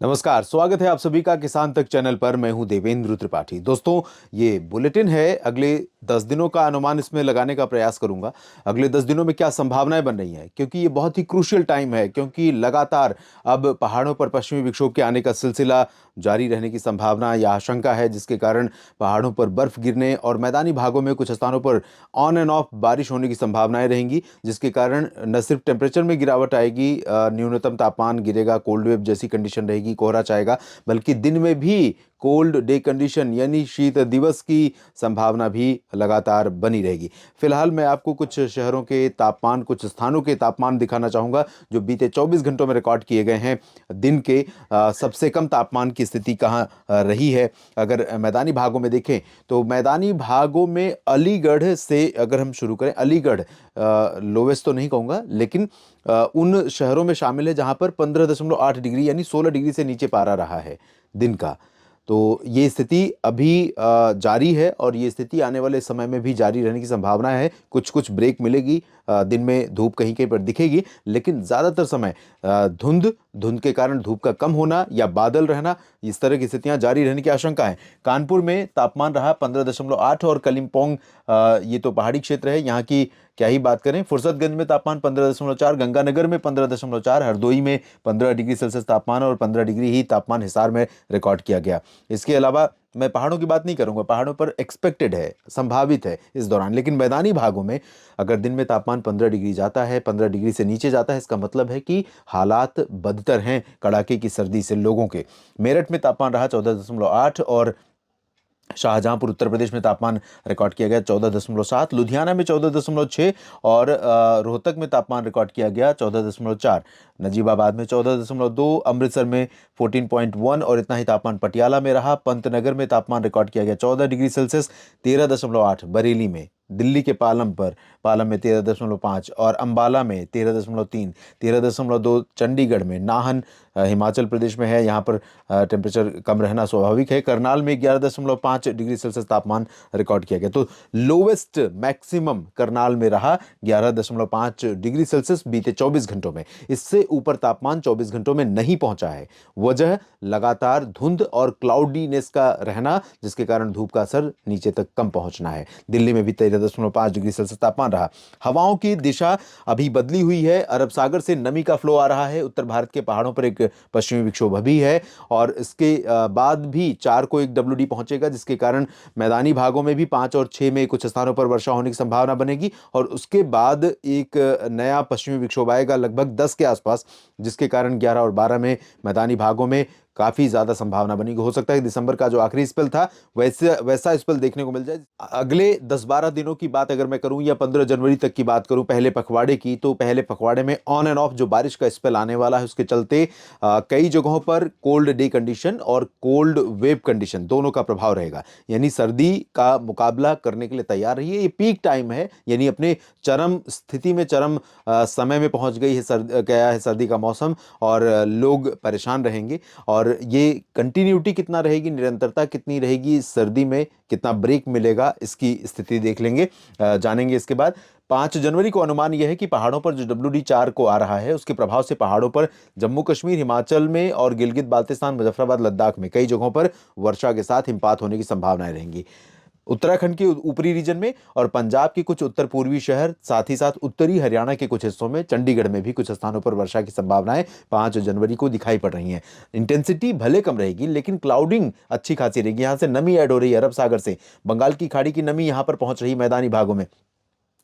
नमस्कार, स्वागत है आप सभी का किसान तक चैनल पर। मैं हूं देवेंद्र त्रिपाठी। दोस्तों, ये बुलेटिन है, अगले 10 दिनों का अनुमान इसमें लगाने का प्रयास करूंगा। अगले 10 दिनों में क्या संभावनाएं बन रही हैं, क्योंकि ये बहुत ही क्रूशियल टाइम है, क्योंकि लगातार अब पहाड़ों पर पश्चिमी विक्षोभ के आने का सिलसिला जारी रहने की संभावना या आशंका है, जिसके कारण पहाड़ों पर बर्फ गिरने और मैदानी भागों में कुछ स्थानों पर ऑन एंड ऑफ बारिश होने की संभावनाएं रहेंगी, जिसके कारण न सिर्फ टेम्परेचर में गिरावट आएगी, न्यूनतम तापमान गिरेगा, कोल्ड वेव जैसी कंडीशन रहेगी, कोहरा छाएगा, बल्कि दिन में भी कोल्ड डे कंडीशन यानी शीत दिवस की संभावना भी लगातार बनी रहेगी। फिलहाल मैं आपको कुछ शहरों के तापमान, कुछ स्थानों के तापमान दिखाना चाहूंगा जो बीते 24 घंटों में रिकॉर्ड किए गए हैं। दिन के सबसे कम तापमान की स्थिति कहाँ रही है। अगर मैदानी भागों में देखें तो मैदानी भागों में अलीगढ़ से अगर हम शुरू करें, अलीगढ़ लोवेस्ट तो नहीं कहूँगा, लेकिन उन शहरों में शामिल है जहां पर 15.8 डिग्री यानी 16 डिग्री से नीचे पारा रहा है दिन का। तो ये स्थिति अभी जारी है और ये स्थिति आने वाले समय में भी जारी रहने की संभावना है। कुछ कुछ ब्रेक मिलेगी, दिन में धूप कहीं कहीं पर दिखेगी, लेकिन ज़्यादातर समय धुंध धुंध के कारण धूप का कम होना या बादल रहना, इस तरह की स्थितियां जारी रहने की आशंका है। कानपुर में तापमान रहा 15.8 और कलिम्पोंग, ये तो पहाड़ी क्षेत्र है, यहाँ की क्या ही बात करें। फुर्सतगंज में तापमान 15.4, गंगानगर में 15.4, हरदोई में 15 डिग्री सेल्सियस तापमान और 15 डिग्री ही तापमान हिसार में रिकॉर्ड किया गया। इसके अलावा मैं पहाड़ों की बात नहीं करूंगा, पहाड़ों पर एक्सपेक्टेड है, संभावित है इस दौरान, लेकिन मैदानी भागों में अगर दिन में तापमान 15 डिग्री जाता है, 15 डिग्री से नीचे जाता है, इसका मतलब है कि हालात बदतर हैं कड़ाके की सर्दी से लोगों के। मेरठ में तापमान रहा 14.8 और शाहजहांपुर उत्तर प्रदेश में तापमान रिकॉर्ड किया गया 14.7, लुधियाना में 14.6 और रोहतक में तापमान रिकॉर्ड किया गया 14.4, नजीबाबाद में 14.2, अमृतसर में 14.1 और इतना ही तापमान पटियाला में रहा। पंतनगर में तापमान रिकॉर्ड किया गया 14 डिग्री सेल्सियस, 13.8 बरेली में, दिल्ली के पालम में 13.5 और अंबाला में 13.3, 13.2 चंडीगढ़ में, नाहन हिमाचल प्रदेश में है, यहाँ पर टेम्परेचर कम रहना स्वाभाविक है। करनाल में 11.5 डिग्री सेल्सियस तापमान रिकॉर्ड किया गया। तो लोवेस्ट मैक्सिमम करनाल में रहा 11.5 डिग्री सेल्सियस बीते 24 घंटों में। इससे ऊपर तापमान 24 घंटों में नहीं पहुंचा है। वजह लगातार धुंध और क्लाउडीनेस का रहना, जिसके कारण धूप का असर नीचे तक कम पहुंचना है। दिल्ली में भी 13.5 डिग्री सेल्सियस तापमान रहा। हवाओं की दिशा अभी बदली हुई है, अरब सागर से नमी का फ्लो आ रहा है, उत्तर भारत के पहाड़ों पर एक पश्चिमी विक्षोभ भी है और इसके बाद भी 4 को एक डब्ल्यूडी पहुंचेगा, जिसके कारण मैदानी भागों में भी 5 और 6 में कुछ स्थानों पर वर्षा होने की संभावना बनेगी और उसके बाद एक नया पश्चिमी विक्षोभ आएगा लगभग 10 के आसपास, जिसके कारण 11 और 12 में मैदानी भागों में काफी ज्यादा संभावना बनी। हो सकता है दिसंबर का जो आखिरी स्पेल था वैसा स्पेल देखने को मिल जाए। अगले 10-12 दिनों की बात अगर मैं करूं या 15 जनवरी तक की बात करूं पहले पखवाड़े की, तो पहले पखवाड़े में ऑन एंड ऑफ जो बारिश का स्पेल आने वाला है, उसके चलते कई जगहों पर कोल्ड डे कंडीशन और कोल्ड वेव कंडीशन दोनों का प्रभाव रहेगा। यानी सर्दी का मुकाबला करने के लिए तैयार रहिए। ये पीक टाइम है, यानी अपने चरम स्थिति में, चरम समय में पहुंच गई है गया है सर्दी का मौसम और लोग परेशान रहेंगे। और ये कंटिन्यूटी कितना रहेगी, निरंतरता कितनी रहेगी, सर्दी में कितना ब्रेक मिलेगा, इसकी स्थिति देख लेंगे, जानेंगे इसके बाद। 5 जनवरी को अनुमान यह है कि पहाड़ों पर जो WD4 को आ रहा है, उसके प्रभाव से पहाड़ों पर जम्मू कश्मीर, हिमाचल में और गिलगित बाल्टिस्तान, मुजफ्फराबाद, लद्दाख में कई जगहों पर वर्षा के साथ हिमपात होने की संभावनाएं रहेंगी। उत्तराखंड के ऊपरी रीजन में और पंजाब के कुछ उत्तर पूर्वी शहर, साथ ही साथ उत्तरी हरियाणा के कुछ हिस्सों में, चंडीगढ़ में भी कुछ स्थानों पर वर्षा की संभावनाएं 5 जनवरी को दिखाई पड़ रही हैं। इंटेंसिटी भले कम रहेगी, लेकिन क्लाउडिंग अच्छी खासी रहेगी। यहां से नमी ऐड हो रही है अरब सागर से, बंगाल की खाड़ी की नमी यहां पर पहुंच रही मैदानी भागों में।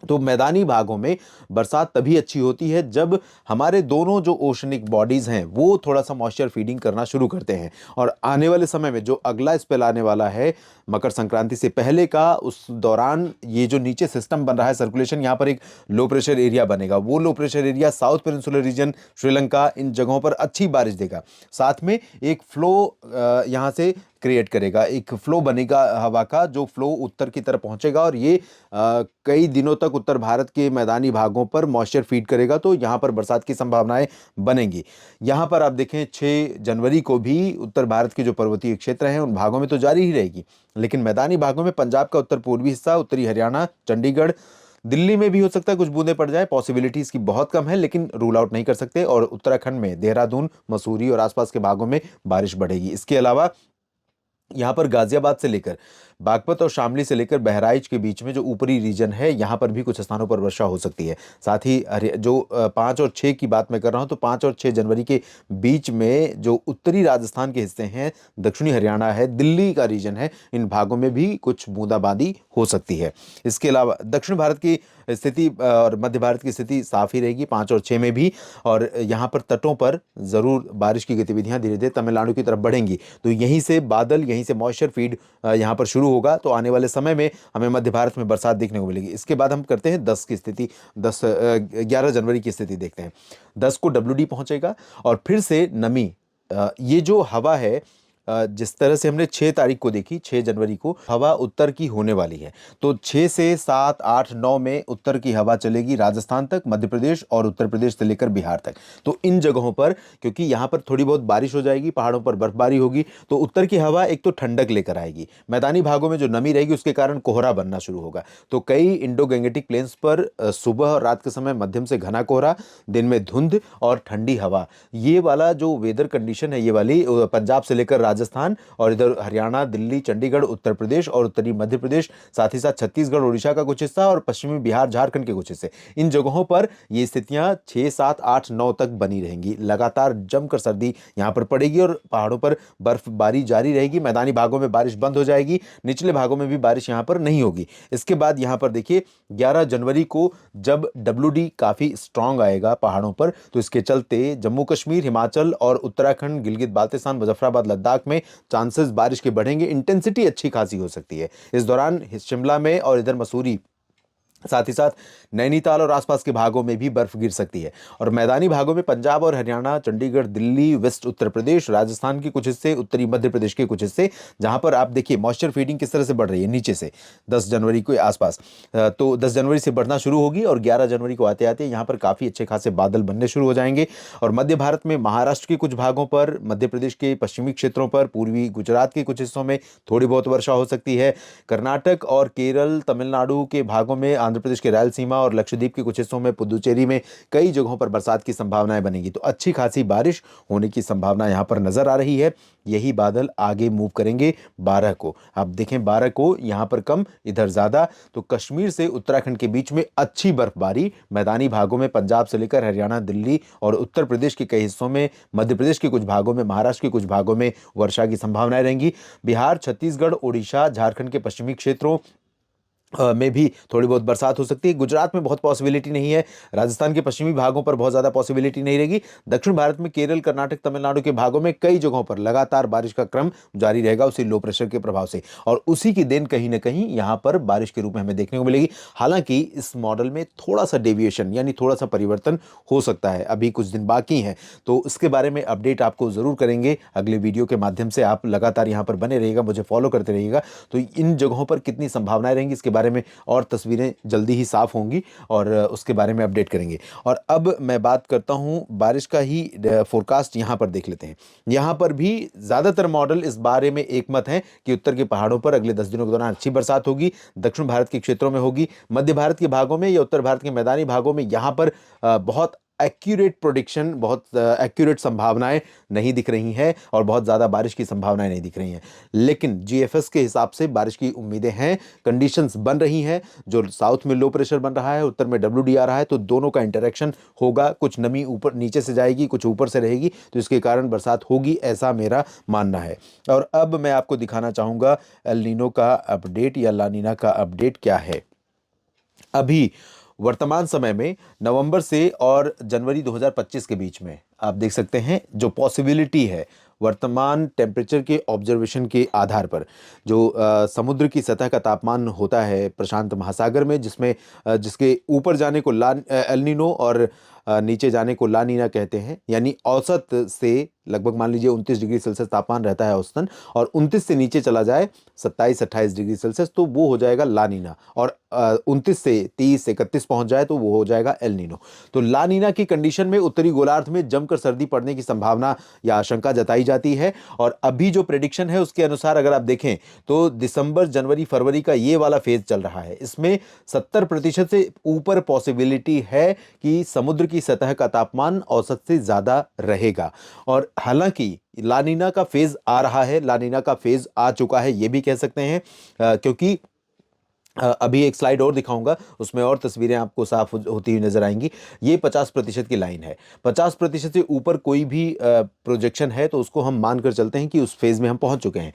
तो मैदानी भागों में बरसात तभी अच्छी होती है जब हमारे दोनों जो ओशनिक बॉडीज हैं वो थोड़ा सा मॉइस्चर फीडिंग करना शुरू करते हैं। और आने वाले समय में जो अगला स्पेल आने वाला है मकर संक्रांति से पहले का, उस दौरान ये जो नीचे सिस्टम बन रहा है सर्कुलेशन, यहाँ पर एक लो प्रेशर एरिया बनेगा। वो low pressure area south peninsular region, Sri Lanka, इन जगहों पर अच्छी बारिश देगा। साथ में एक फ्लो यहाँ से क्रिएट करेगा, एक फ्लो बनेगा हवा का, जो फ्लो उत्तर की तरफ पहुंचेगा और ये कई दिनों तक उत्तर भारत के मैदानी भागों पर मॉइस्चर फीड करेगा। तो यहाँ पर बरसात की संभावनाएं बनेंगी। यहाँ पर आप देखें 6 जनवरी को भी उत्तर भारत के जो पर्वतीय क्षेत्र हैं उन भागों में तो जारी ही रहेगी, लेकिन मैदानी भागों में पंजाब का उत्तर पूर्वी हिस्सा, उत्तरी हरियाणा, चंडीगढ़, दिल्ली में भी हो सकता है कुछ बूंदें पड़ जाए, पॉसिबिलिटी इसकी बहुत कम है, लेकिन रूल आउट नहीं कर सकते। और उत्तराखंड में देहरादून, मसूरी और आसपास के भागों में बारिश बढ़ेगी। इसके अलावा यहाँ पर गाजियाबाद से लेकर बागपत और शामली से लेकर बहराइच के बीच में जो ऊपरी रीजन है, यहाँ पर भी कुछ स्थानों पर वर्षा हो सकती है। साथ ही जो 5 और 6 की बात मैं कर रहा हूँ, तो 5 और 6 जनवरी के बीच में जो उत्तरी राजस्थान के हिस्से हैं, दक्षिणी हरियाणा है, दिल्ली का रीजन है, इन भागों में भी कुछ बूंदाबांदी हो सकती है। इसके अलावा दक्षिण भारत की स्थिति और मध्य भारत की स्थिति साफ ही रहेगी 5 और 6 में भी। और यहाँ पर तटों पर ज़रूर बारिश की गतिविधियाँ धीरे धीरे तमिलनाडु की तरफ बढ़ेंगी। तो यहीं से बादल, यहीं से मॉइस्चर फीड यहाँ पर शुरू होगा। तो आने वाले समय में हमें मध्य भारत में बरसात देखने को मिलेगी। इसके बाद हम करते हैं 10 की स्थिति, 11 जनवरी की स्थिति देखते हैं। 10 को WD पहुंचेगा और फिर से नमी, ये जो हवा है, जिस तरह से हमने 6 तारीख को देखी, 6 जनवरी को हवा उत्तर की होने वाली है। तो 6 से 7, 8, 9 में उत्तर की हवा चलेगी राजस्थान तक, मध्य प्रदेश और उत्तर प्रदेश से लेकर बिहार तक। तो इन जगहों पर, क्योंकि यहाँ पर थोड़ी बहुत बारिश हो जाएगी, पहाड़ों पर बर्फबारी होगी, तो उत्तर की हवा एक तो ठंडक लेकर आएगी। मैदानी भागों में जो नमी रहेगी उसके कारण कोहरा बनना शुरू होगा। तो कई इंडो गैंगेटिक प्लेन्स पर सुबह और रात के समय मध्यम से घना कोहरा, दिन में धुंध और ठंडी हवा, ये वाला जो वेदर कंडीशन है, ये वाली पंजाब से लेकर राजस्थान और इधर हरियाणा, दिल्ली, चंडीगढ़, उत्तर प्रदेश और उत्तरी मध्य प्रदेश, साथ ही साथ छत्तीसगढ़, उड़ीसा का कुछ हिस्सा और पश्चिमी बिहार, झारखंड के कुछ हिस्से, इन जगहों पर ये स्थितियां 6, 7, 8, 9 तक बनी रहेंगी। लगातार जमकर सर्दी यहां पर पड़ेगी और पहाड़ों पर बर्फबारी जारी रहेगी। मैदानी भागों में बारिश बंद हो जाएगी, निचले भागों में भी बारिश यहां पर नहीं होगी। इसके बाद यहां पर देखिए 11 जनवरी को जब WD काफी स्ट्रांग आएगा पहाड़ों पर, तो इसके चलते जम्मू कश्मीर, हिमाचल और उत्तराखंड, गिलगित बाल्टिस्तान, मुजफ्फराबाद, लद्दाख में चांसेस बारिश के बढ़ेंगे। इंटेंसिटी अच्छी खासी हो सकती है इस दौरान। शिमला में और इधर मसूरी, साथ ही साथ नैनीताल और आसपास के भागों में भी बर्फ गिर सकती है। और मैदानी भागों में पंजाब और हरियाणा, चंडीगढ़, दिल्ली, वेस्ट उत्तर प्रदेश, राजस्थान के कुछ हिस्से, उत्तरी मध्य प्रदेश के कुछ हिस्से, जहां पर आप देखिए मॉइस्चर फीडिंग किस तरह से बढ़ रही है नीचे से 10 जनवरी के आसपास। तो 10 जनवरी से बढ़ना शुरू होगी और 11 जनवरी को आते आते यहाँ पर काफ़ी अच्छे खासे बादल बनने शुरू हो जाएंगे। और मध्य भारत में महाराष्ट्र के कुछ भागों पर, मध्य प्रदेश के पश्चिमी क्षेत्रों पर, पूर्वी गुजरात के कुछ हिस्सों में थोड़ी बहुत वर्षा हो सकती है। कर्नाटक और केरल, तमिलनाडु के भागों में, आंध्र प्रदेश के रायलसीमा और लक्षद्वीप के कुछ हिस्सों में, पुदुचेरी में कई जगहों पर बरसात की संभावनाएं बनेगी। तो अच्छी खासी बारिश होने की संभावना यहां पर नजर आ रही है। यही बादल आगे मूव करेंगे 12 को। आप देखें 12 को यहां पर कम, इधर ज्यादा। तो कश्मीर से उत्तराखंड के बीच में अच्छी बर्फबारी, मैदानी भागों में पंजाब से लेकर हरियाणा, दिल्ली और उत्तर प्रदेश के कई हिस्सों में, मध्य प्रदेश के कुछ भागों में, महाराष्ट्र के कुछ भागों में वर्षा की संभावनाएं रहेंगी। बिहार, छत्तीसगढ़, उड़ीसा, झारखंड के पश्चिमी क्षेत्रों में भी थोड़ी बहुत बरसात हो सकती है। गुजरात में बहुत पॉसिबिलिटी नहीं है। राजस्थान के पश्चिमी भागों पर बहुत ज़्यादा पॉसिबिलिटी नहीं रहेगी। दक्षिण भारत में केरल, कर्नाटक, तमिलनाडु के भागों में कई जगहों पर लगातार बारिश का क्रम जारी रहेगा उसी लो प्रेशर के प्रभाव से, और उसी की देन कहीं ना कहीं यहाँ पर बारिश के रूप में हमें देखने को मिलेगी। हालांकि इस मॉडल में थोड़ा सा डेविएशन यानी थोड़ा सा परिवर्तन हो सकता है, अभी कुछ दिन बाकी हैं, तो इसके बारे में अपडेट आपको ज़रूर करेंगे अगले वीडियो के माध्यम से। आप लगातार यहाँ पर बने रहिएगा, मुझे फॉलो करते रहिएगा। तो इन जगहों पर कितनी संभावनाएं रहेंगी इसके बारे में और तस्वीरें जल्दी ही साफ होंगी और उसके बारे में अपडेट करेंगे। और अब मैं बात करता हूं बारिश का ही फोरकास्ट, यहां पर देख लेते हैं। यहां पर भी ज्यादातर मॉडल इस बारे में एक मत है कि उत्तर के पहाड़ों पर अगले 10 दिनों के दौरान अच्छी बरसात होगी, दक्षिण भारत के क्षेत्रों में होगी, मध्य भारत के भागों में या उत्तर भारत के मैदानी भागों में यहां पर बहुत एक्यूरेट प्रोडिक्शन, बहुत एक्यूरेट संभावनाएं नहीं दिख रही हैं और बहुत ज़्यादा बारिश की संभावनाएं नहीं दिख रही हैं। लेकिन GFS के हिसाब से बारिश की उम्मीदें हैं, कंडीशंस बन रही हैं। जो साउथ में लो प्रेशर बन रहा है, उत्तर में WD आ रहा है, तो दोनों का इंटरेक्शन होगा। कुछ नमी ऊपर नीचे से जाएगी, कुछ ऊपर से रहेगी, तो इसके कारण बरसात होगी, ऐसा मेरा मानना है। और अब मैं आपको दिखाना चाहूँगा एल नीनो का अपडेट या ला नीना का अपडेट क्या है। अभी वर्तमान समय में नवंबर से और जनवरी 2025 के बीच में आप देख सकते हैं जो पॉसिबिलिटी है वर्तमान टेम्परेचर के ऑब्जर्वेशन के आधार पर, जो समुद्र की सतह का तापमान होता है प्रशांत महासागर में, जिसमें जिसके ऊपर जाने को एल नीनो और नीचे जाने को ला नीना कहते हैं, यानी औसत से लगभग मान लीजिए 29 डिग्री सेल्सियस तापमान रहता है औसतन, और 29 से नीचे चला जाए 27-28 डिग्री सेल्सियस तो वो हो जाएगा ला नीना, और 29 से 30-31 पहुंच जाए तो वो हो जाएगा एल नीनो। तो ला नीना की कंडीशन में उत्तरी गोलार्ध में जमकर सर्दी पड़ने की संभावना या आशंका जताई जाती है। और अभी जो प्रेडिक्शन है उसके अनुसार अगर आप देखें तो दिसंबर, जनवरी, फरवरी का ये वाला फेज चल रहा है, इसमें 70% से ऊपर पॉसिबिलिटी है कि समुद्र की सतह का तापमान औसत से ज्यादा रहेगा। और हालांकि ला नीना का फेज आ रहा है, ला नीना का फेज आ चुका है ये भी कह सकते हैं, क्योंकि अभी एक स्लाइड और दिखाऊंगा, उसमें और तस्वीरें आपको साफ होती हुई नजर आएंगी। ये 50% की लाइन है, 50% से ऊपर कोई भी प्रोजेक्शन है तो उसको हम मानकर चलते हैं कि उस फेज में हम पहुंच चुके हैं।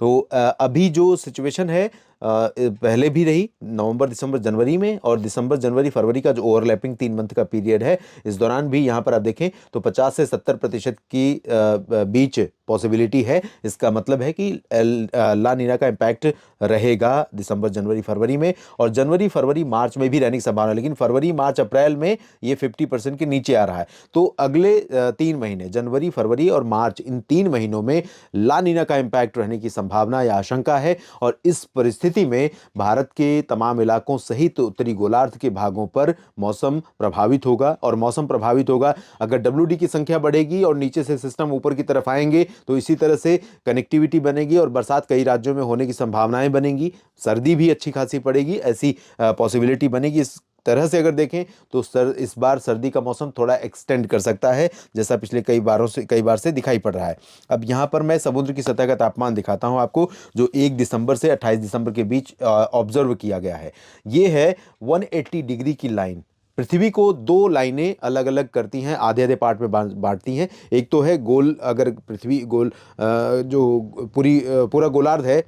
तो अभी जो सिचुएशन है पहले भी रही नवंबर, दिसंबर, जनवरी में, और दिसंबर, जनवरी, फरवरी का जो ओवरलैपिंग 3 मंथ का पीरियड है, इस दौरान भी यहाँ पर आप देखें तो 50 से 70% की बीच पॉसिबिलिटी है। इसका मतलब है कि ला नीना का इम्पैक्ट रहेगा दिसंबर, जनवरी, फरवरी में, और जनवरी, फरवरी, मार्च में भी रहने की संभावना, लेकिन फरवरी, मार्च, अप्रैल में ये 50% के नीचे आ रहा है। तो अगले 3 महीने जनवरी, फरवरी और मार्च, इन 3 महीनों में ला नीना का इम्पैक्ट रहने की संभावना या आशंका है। और इस परिस्थिति में भारत के तमाम इलाकों सहित उत्तरी गोलार्ध के भागों पर मौसम प्रभावित होगा। और मौसम प्रभावित होगा अगर WD की संख्या बढ़ेगी और नीचे से सिस्टम ऊपर की तरफ आएंगे तो इसी तरह से कनेक्टिविटी बनेगी और बरसात कई राज्यों में होने की संभावनाएं बनेगी, सर्दी भी अच्छी खासी पड़ेगी, ऐसी पॉसिबिलिटी बनेगी। इस तरह से अगर देखें तो इस बार सर्दी का मौसम थोड़ा एक्सटेंड कर सकता है, जैसा पिछले कई बार से दिखाई पड़ रहा है। अब यहाँ पर मैं समुद्र की सतह का तापमान दिखाता हूँ आपको, जो 1 दिसंबर से 28 दिसंबर के बीच ऑब्जर्व किया गया है। ये है 180 डिग्री की लाइन। पृथ्वी को 2 लाइनें अलग अलग करती हैं, आधे आधे पार्ट में बांटती हैं। एक तो है गोल, अगर पृथ्वी गोल जो पूरा गोलार्ध है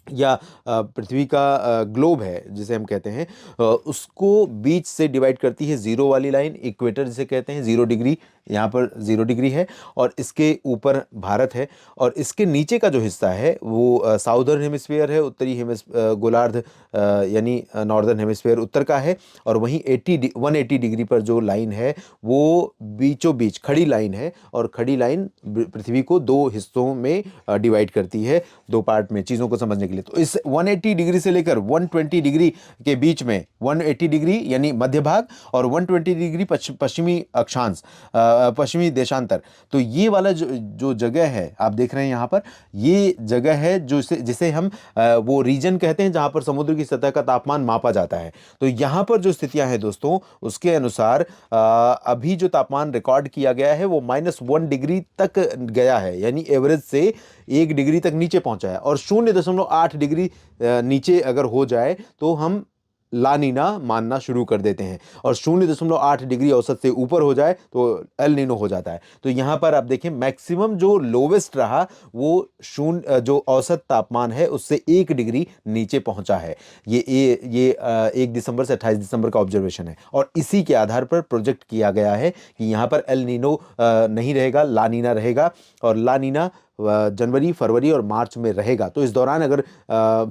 या पृथ्वी का ग्लोब है जिसे हम कहते हैं, उसको बीच से डिवाइड करती है जीरो वाली लाइन, इक्वेटर जिसे कहते हैं, 0 डिग्री, यहाँ पर 0 डिग्री है, और इसके ऊपर भारत है। और इसके नीचे का जो हिस्सा है वो साउदर्न हेमिस्फीयर है, उत्तरी गोलार्ध यानी नॉर्दर्न हेमिस्फीयर उत्तर का है। और वहीं 180 डिग्री पर जो लाइन है वो बीचों बीच खड़ी लाइन है, और खड़ी लाइन पृथ्वी को 2 हिस्सों में डिवाइड करती है, 2 पार्ट में, चीज़ों को समझने के लिए। तो इस 180 डिग्री से लेकर 120 डिग्री के बीच में, 180 डिग्री यानी मध्य भाग और 120 डिग्री पश्चिमी अक्षांश, पश्चिमी देशांतर, तो ये वाला जो जगह है आप देख रहे हैं यहाँ पर, ये जगह है जिसे हम वो रीजन कहते हैं जहाँ पर समुद्र की सतह का तापमान मापा जाता है। तो यहाँ पर जो स्थितियां हैं दोस्तों, उसके अनुसार अभी जो तापमान रिकॉर्ड किया गया है वो -1 डिग्री तक गया है, यानी एवरेज से 1 डिग्री तक नीचे पहुंचा है। और 0.8 डिग्री नीचे अगर हो जाए तो हम ला नीना मानना शुरू कर देते हैं, और 0.8 डिग्री औसत से ऊपर हो जाए तो एल नीनो हो जाता है। तो यहाँ पर आप देखें मैक्सिमम जो लोवेस्ट रहा वो जो औसत तापमान है उससे 1 डिग्री नीचे पहुंचा है। ये 1 दिसंबर से 28 दिसंबर का ऑब्जर्वेशन है, और इसी के आधार पर प्रोजेक्ट किया गया है कि यहाँ पर एल नीनो नहीं रहेगा, ला नीना रहेगा। और ला नीना जनवरी, फरवरी और मार्च में रहेगा। तो इस दौरान अगर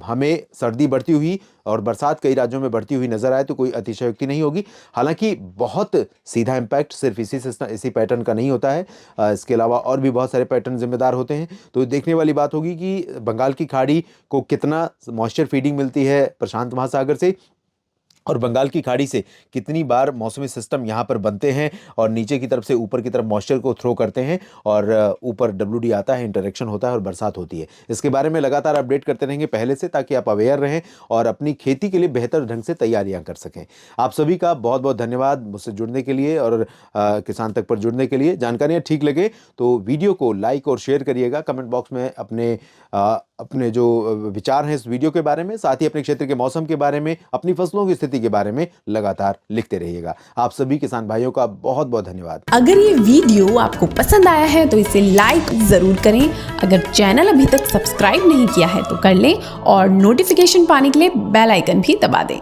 हमें सर्दी बढ़ती हुई और बरसात कई राज्यों में बढ़ती हुई नजर आए तो कोई अतिशयोक्ति नहीं होगी। हालांकि बहुत सीधा इम्पैक्ट सिर्फ इसी पैटर्न का नहीं होता है, इसके अलावा और भी बहुत सारे पैटर्न जिम्मेदार होते हैं। तो देखने वाली बात होगी कि बंगाल की खाड़ी को कितना मॉइस्चर फीडिंग मिलती है प्रशांत महासागर से, और बंगाल की खाड़ी से कितनी बार मौसमी सिस्टम यहाँ पर बनते हैं और नीचे की तरफ से ऊपर की तरफ मॉइस्चर को थ्रो करते हैं, और ऊपर WD आता है, इंटरेक्शन होता है और बरसात होती है। इसके बारे में लगातार अपडेट करते रहेंगे पहले से, ताकि आप अवेयर रहें और अपनी खेती के लिए बेहतर ढंग से तैयारियां कर सकें। आप सभी का बहुत बहुत धन्यवाद मुझसे जुड़ने के लिए और किसान तक पर जुड़ने के लिए। जानकारियाँ ठीक लगे तो वीडियो को लाइक और शेयर करिएगा। कमेंट बॉक्स में अपने जो विचार हैं इस वीडियो के बारे में, साथ ही अपने क्षेत्र के मौसम के बारे में, अपनी फसलों की स्थिति के बारे में लगातार लिखते रहिएगा। आप सभी किसान भाइयों का बहुत बहुत धन्यवाद। अगर ये वीडियो आपको पसंद आया है तो इसे लाइक जरूर करें। अगर चैनल अभी तक सब्सक्राइब नहीं किया है तो कर लें, और नोटिफिकेशन पाने के लिए बेल आइकन भी दबा दें।